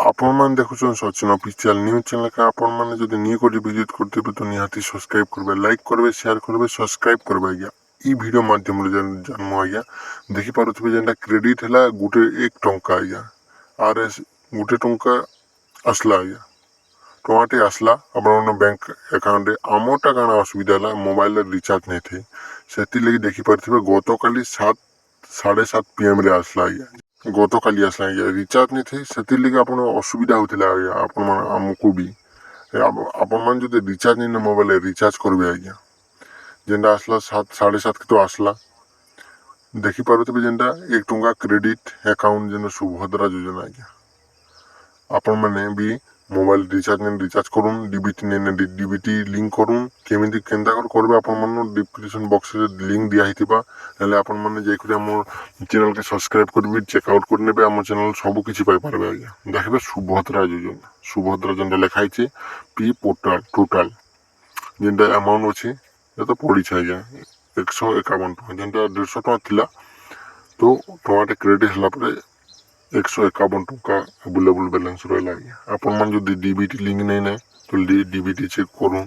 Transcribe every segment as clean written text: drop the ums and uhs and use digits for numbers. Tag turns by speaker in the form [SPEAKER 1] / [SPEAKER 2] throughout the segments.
[SPEAKER 1] ଆପଣମାନେ ଦେଖୁଛନ୍ତି Sachin official news ଚ୍ୟାନେଲକୁ ଆପଣମାନେ ଯଦି ନ୍ୟୁ କରି ଭିଜିଟ୍ କରିଥିବେ ତ ନିହାତି ସବସ୍କ୍ରାଇବ୍ କରିବେ, ଲାଇକ୍ କରିବେ, ସେୟାର କରିବେ, ସବସ୍କ୍ରାଇବ୍ କରିବେ ଆଜ୍ଞା। ଇ ଭିଡ଼ିଓ ମାଧ୍ୟମରେ ଜନ୍ମ ଆଜ୍ଞା ଦେଖିପାରୁଥିବେ ଯେନ୍ଟା କ୍ରେଡିଟ୍ ହେଲା 1 ଟଙ୍କା ଆଜ୍ଞା। RS 1 ଟଙ୍କା আসলা আজ্ঞা টমাটে আসলা আপনার ব্যাঙ্ক আকাউন্টে আমরটা কাଣା অসুবিধা হল মোবাইলের রিচার্জ নেই থে সেতির দেখিপারে গতকালি 7:30 PM রে আসলা আজ্ঞা গতকালি আসলা আজ্ঞা রিচার্জ নেই থে সেতির আপনার অসুবিধা হচ্ছিল আজ্ঞা আপনার আমକୁ ବି ଆପଣମାନେ ଯଦି ରିଚାର୍ଜ ନେଇ ମୋବାଇଲରେ ରିଚାର୍ଜ କରିବେ ଆଜ୍ଞା ଯେନ୍ଟା ଆସିଲା 7:30 ତ ଆସିଲା ଦେଖିପାରୁଥିବେ ଯେନ୍ଟା 1 ଟଙ୍କା କ୍ରେଡିଟ୍ ଆକାଉଣ୍ଟ ଯେନ୍ ସୁଭଦ୍ରା ଯୋଜନା ଆଜ୍ଞା ଆପଣମାନେ ବି মোবাইল রিচার্জ করুন ডিবিটি লিঙ্ক করুন কেমিতি কেন্তা করবে আপনার ডিসক্রিপশন বক্সরে লিঙ্ক দিয়া হইতিবা হেলে আপনার যাইকি আমার চ্যানেলকে সবসক্রাইব করবে চেকআউট করে নেবে আমার চ্যানেল সবু কিছু পাইপারবে আজ্ঞা দেখবে সুভদ্রা যেটা লেখা হয়েছে পি পোর্টাল টোটাল যেটা অ্যামাউন্ট আছে এটা পড়িছে আজ্ঞা 151 টଙ୍କା যেটা 150 ଟଙ୍କା ଥିଲା তো টঙ্কাটা ক্রেডিট হলা পরে 151 ଟଙ୍କା আভেলেবল ব্যালেন্স রইলা আজ্ঞা আপনার যদি ডিবিটি লিঙ্ক নেই না তো ডিবিটি চেক করুন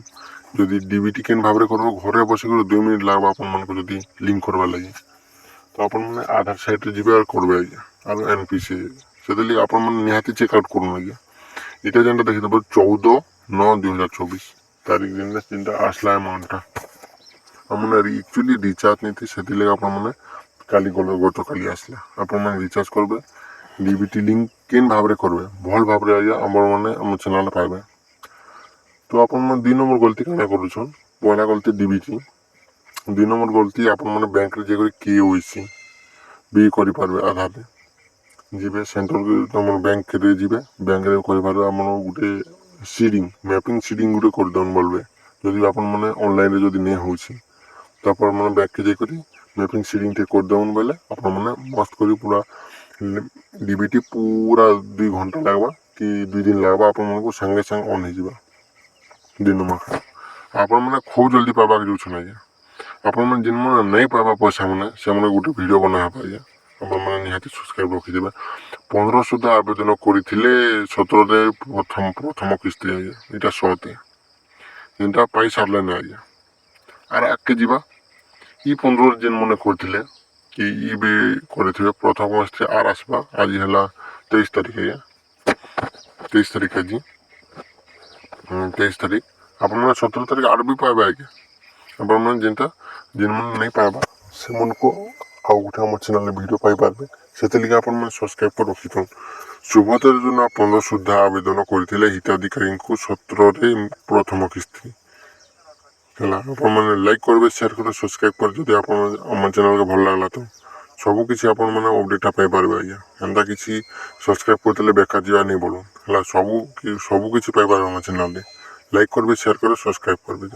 [SPEAKER 1] যদি ডিবিটি কেন ভাবে করবো ঘরে বসে করে 2 মিনিট লাগবে আপনার যদি লিঙ্ক করবার লাগে তো আপনার আধার সাইটে যাবে আর করবে আজ্ঞা আর এনপিসি সেদিকে আপনার নিহাতি চেক আউট করুন আজ্ঞা এটা যেটা দেখে দেবো 14/9/2024 তারিখ যেটা আসলা অ্যামাউন্টটা আপনার একচুয়ালি রিচার্জ নিতে সেদিকে আপনার কালি গতকালি আসলা আপনার রিচার্জ করবে ডিবিটি লিঙ্ক কেন ভাবে করবে ভাল ভাবে আজ্ঞা আমার আমার চ্যানেল পাইবে তো আপনার 2 নম্বর গলতি কাଣା করুছন পয়লা গলতি ডিবিটি 2 নম্বর গলতি আপনার ব্যাঙ্করে যে করে KYC ବି କରିପାରିବେ ଆଧାରରେ ଯିବେ ସେଣ୍ଟରକୁ ତୁମର ବ୍ୟାଙ୍କରେ ଯିବେ ବ୍ୟାଙ୍କରେ କରିପାରିବେ ଆମର ଗୋଟେ ସିଡ଼ିଂ ମ୍ୟାପିଂ ସିଡ଼ିଂ ଗୋଟେ କରିଦେଉନ୍ ବୋଲବେ ଯଦି ଆପଣମାନେ ଅନଲାଇନ୍ରେ ଯଦି ନେଇ ହେଉଛି ତ ଆପଣମାନେ ବ୍ୟାଙ୍କକେ ଯାଇକରି ମ୍ୟାପିଂ ସିଡ଼ିଂଟେ କରିଦେଉନ୍ ବୋଇଲେ ଆପଣମାନେ ମସ୍ତ କରି ପୁରା ডিবিটি পুরা 2 ঘন্টা লাগবা কি 2 দিন লাগবা ଆପଣମାନଙ୍କୁ ସାଙ୍ଗେ ସାଙ୍ଗେ ଅନ୍ ହେଇଯିବା 2 নম্বର ଆପଣମାନେ ଖୁବ୍ ଜଲ୍ଦି ପାଇବାକୁ ଯାଉଛନ୍ ଆଜ୍ଞା ଆପଣମାନେ ଯେନ୍ମାନେ ନାଇଁ ପାଇବା ପଇସା ମାନେ ସେମାନେ ଗୋଟେ ଭିଡ଼ିଓ ବନା ହେବା ଆଜ୍ଞା ଆପଣମାନେ ନିହାତି ସବସ୍କ୍ରାଇବ୍ ରଖିଦେବେ 15 ସୁଦ୍ଧା ଆବେଦନ କରିଥିଲେ 17ରେ ପ୍ରଥମ କିସ୍ତି ଆଜ୍ଞା ଏଇଟା 7 ଯେନ୍ଟା ପାଇ ସାରିଲେନି ଆଜ୍ଞା ଆର୍ ଆଗକେ ଯିବା ଇ 15 ଯେନ୍ମାନେ କରିଥିଲେ କି ଇ ବି କରିଥିବେ ପ୍ରଥମ କିସ୍ତି ଆର୍ ଆସିବା ଆଜି ହେଲା 23 ତାରିଖ ଆଜ୍ଞା 23 ତାରିଖ ଆଜି 23 ତାରିଖ ଆପଣମାନେ 17 ତାରିଖ ଆର୍ ବି ପାଇବେ ଆଜ୍ଞା ଆପଣମାନେ ଯେନ୍ମାନେ ନାଇଁ ପାଇବା ସେମାନଙ୍କୁ ଆଉ ଗୋଟେ আমার ଚ୍ୟାନେଲରେ ଭିଡ଼ିଓ ପାଇପାରିବେ ସେଥିଲାଗି ଆପଣମାନେ ସବସ୍କ୍ରାଇବ୍ କରି ରଖିଥାଉନ୍ ସୁଭଦ୍ରା ଯୋଜନା 15 ସୁଦ୍ଧା ଆବେଦନ କରିଥିଲେ ହିତାଧିକାରୀଙ୍କୁ 17ରେ ପ୍ରଥମ କିସ୍ତି ହେଲା ଆପଣମାନେ ଲାଇକ୍ କରିବେ ସେୟାର କରିବେ ସବସ୍କ୍ରାଇବ୍ କରିବେ ଯଦି ଆପଣ ଆମ ଚ୍ୟାନେଲকে ଭଲ ଲାଗିଲା ତ ସବୁକିଛି ଆପଣମାନେ ଅପଡ଼େଟ୍ଟା ପାଇପାରିବେ ଆଜ୍ଞା ଏନ୍ତା କିଛି ସବସ୍କ୍ରାଇବ୍ କରିଦେଲେ ବେକାର ଯିବା ନେଇ ବୋଲୁନ୍ ହେଲା ସବୁ କିଛି ପାଇପାରିବେ ଆମ ଚ୍ୟାନେଲରେ ଲାଇକ୍ କରିବେ ସେୟାର କରିବେ ସବସ୍କ୍ରାଇବ୍ କରିବେ